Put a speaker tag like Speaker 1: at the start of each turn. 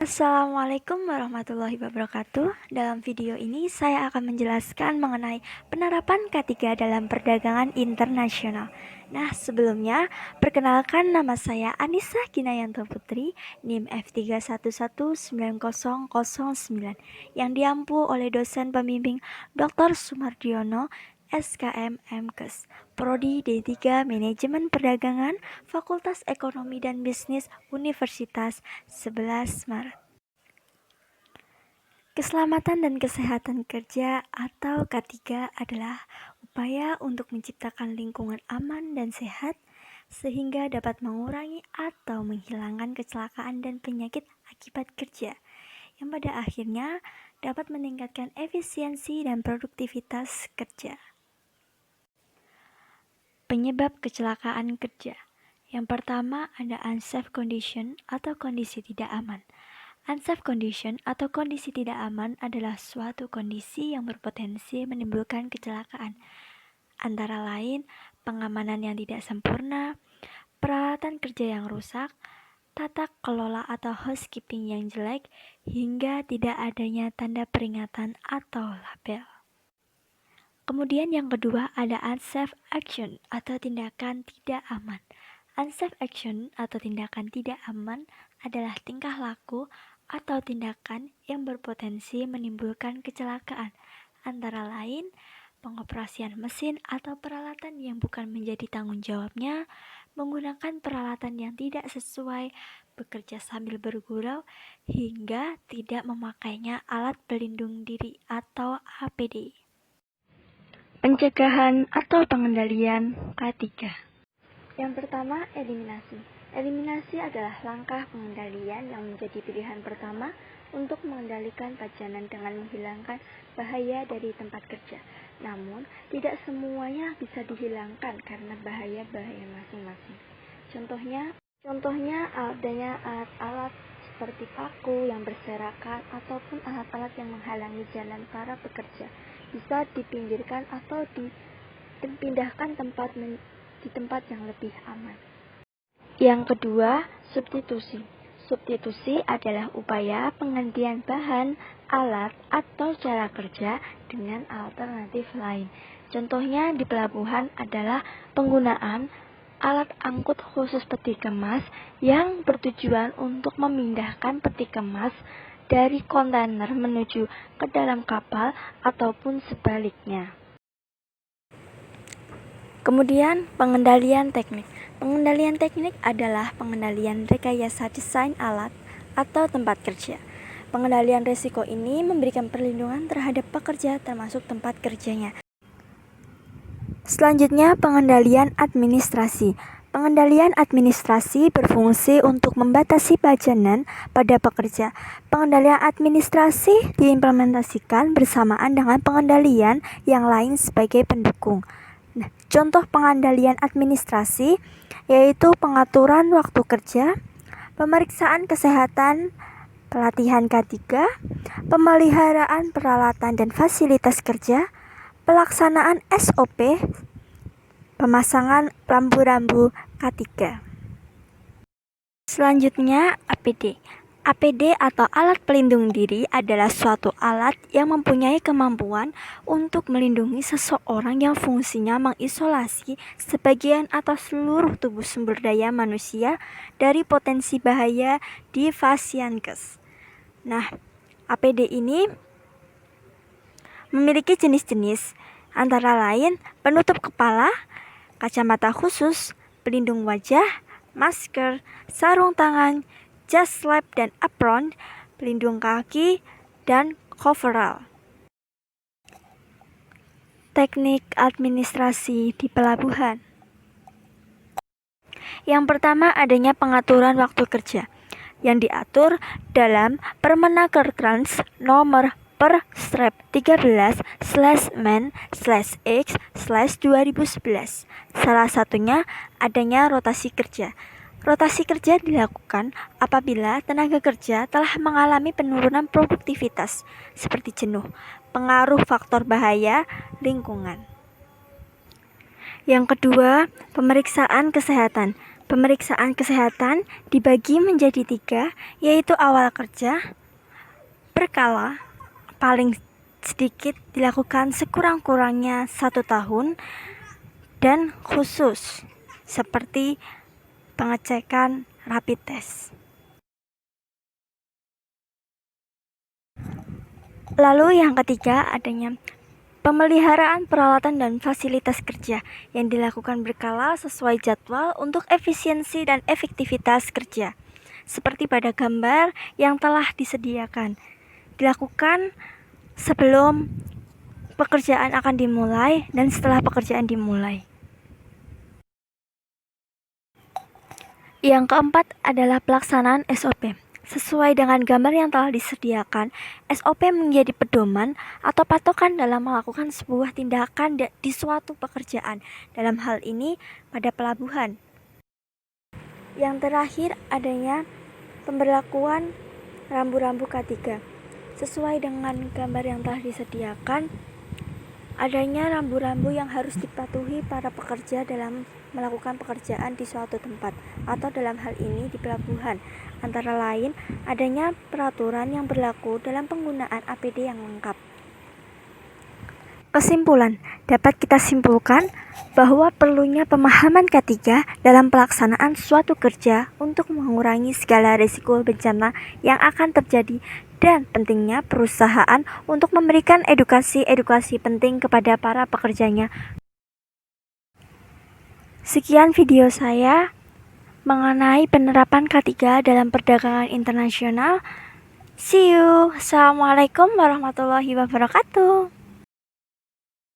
Speaker 1: Assalamualaikum warahmatullahi wabarakatuh. Dalam video ini saya akan menjelaskan mengenai penerapan K3 dalam perdagangan internasional. Nah, sebelumnya perkenalkan, nama saya Anissa Ginayanto Putri, NIM F3119009 yang diampu oleh dosen pembimbing Dr. Sumardiono, SKM MKes, Prodi D3 Manajemen Perdagangan, Fakultas Ekonomi dan Bisnis Universitas 11 Maret. Keselamatan dan kesehatan kerja atau K3 adalah upaya untuk menciptakan lingkungan aman dan sehat sehingga dapat mengurangi atau menghilangkan kecelakaan dan penyakit akibat kerja, yang pada akhirnya dapat meningkatkan efisiensi dan produktivitas kerja. Penyebab kecelakaan kerja. Yang pertama ada unsafe condition atau kondisi tidak aman. Unsafe condition atau kondisi tidak aman adalah suatu kondisi yang berpotensi menimbulkan kecelakaan. Antara lain, pengamanan yang tidak sempurna, peralatan kerja yang rusak, tata kelola atau housekeeping yang jelek, hingga tidak adanya tanda peringatan atau label. Kemudian yang kedua ada unsafe action atau tindakan tidak aman. Unsafe action atau tindakan tidak aman adalah tingkah laku atau tindakan yang berpotensi menimbulkan kecelakaan, antara lain pengoperasian mesin atau peralatan yang bukan menjadi tanggung jawabnya, menggunakan peralatan yang tidak sesuai, bekerja sambil bergurau, hingga tidak memakainya alat pelindung diri atau APD. Pencegahan atau pengendalian K3. Yang pertama, eliminasi. Eliminasi adalah langkah pengendalian yang menjadi pilihan pertama untuk mengendalikan pajanan dengan menghilangkan bahaya dari tempat kerja. Namun, tidak semuanya bisa dihilangkan karena bahaya-bahaya masing-masing. Contohnya adanya alat-alat seperti paku yang berserakan ataupun alat-alat yang menghalangi jalan para pekerja bisa dipinggirkan atau dipindahkan di tempat yang lebih aman. Yang kedua, substitusi. Substitusi adalah upaya penggantian bahan, alat, atau cara kerja dengan alternatif lain. Contohnya di pelabuhan adalah penggunaan alat angkut khusus peti kemas yang bertujuan untuk memindahkan peti kemas dari kontainer menuju ke dalam kapal ataupun sebaliknya. Kemudian, pengendalian teknik. Pengendalian teknik adalah pengendalian rekayasa desain alat atau tempat kerja. Pengendalian risiko ini memberikan perlindungan terhadap pekerja termasuk tempat kerjanya. Selanjutnya, pengendalian administrasi. Pengendalian administrasi berfungsi untuk membatasi pajanan pada pekerja. Pengendalian administrasi diimplementasikan bersamaan dengan pengendalian yang lain sebagai pendukung. Nah, contoh pengendalian administrasi yaitu pengaturan waktu kerja, pemeriksaan kesehatan, pelatihan K3, pemeliharaan peralatan dan fasilitas kerja, pelaksanaan SOP, pemasangan rambu-rambu K3. Selanjutnya, APD. APD atau alat pelindung diri adalah suatu alat yang mempunyai kemampuan untuk melindungi seseorang yang fungsinya mengisolasi sebagian atau seluruh tubuh sumber daya manusia dari potensi bahaya di Fasiankes. Nah, APD ini memiliki jenis-jenis, antara lain penutup kepala, kacamata khusus, pelindung wajah, masker, sarung tangan, jas lab dan apron, pelindung kaki, dan coverall. Teknik administrasi di pelabuhan. Yang pertama adanya pengaturan waktu kerja yang diatur dalam Permenaker Trans nomor per/strep 13/Men/X/2011. Salah satunya adanya rotasi kerja. Rotasi kerja dilakukan apabila tenaga kerja telah mengalami penurunan produktivitas seperti jenuh, pengaruh faktor bahaya lingkungan. Yang kedua, pemeriksaan kesehatan. Pemeriksaan kesehatan dibagi menjadi 3, yaitu awal kerja, berkala, paling sedikit dilakukan sekurang-kurangnya 1 tahun, dan khusus, seperti pengecekan rapid test. Lalu yang ketiga adanya pemeliharaan peralatan dan fasilitas kerja yang dilakukan berkala sesuai jadwal untuk efisiensi dan efektivitas kerja. Seperti pada gambar yang telah disediakan, dilakukan sebelum pekerjaan akan dimulai dan setelah pekerjaan dimulai. Yang keempat adalah pelaksanaan SOP. Sesuai dengan gambar yang telah disediakan, SOP menjadi pedoman atau patokan dalam melakukan sebuah tindakan di suatu pekerjaan. Dalam hal ini, pada pelabuhan. Yang terakhir adanya pemberlakuan rambu-rambu K3. Sesuai dengan gambar yang telah disediakan, adanya rambu-rambu yang harus dipatuhi para pekerja dalam melakukan pekerjaan di suatu tempat atau dalam hal ini di pelabuhan. Antara lain, adanya peraturan yang berlaku dalam penggunaan APD yang lengkap. Kesimpulan, dapat kita simpulkan bahwa perlunya pemahaman K3 dalam pelaksanaan suatu kerja untuk mengurangi segala risiko bencana yang akan terjadi dan pentingnya perusahaan untuk memberikan edukasi penting kepada para pekerjanya. Sekian video saya mengenai penerapan K3 dalam perdagangan internasional. See you. Assalamualaikum warahmatullahi wabarakatuh.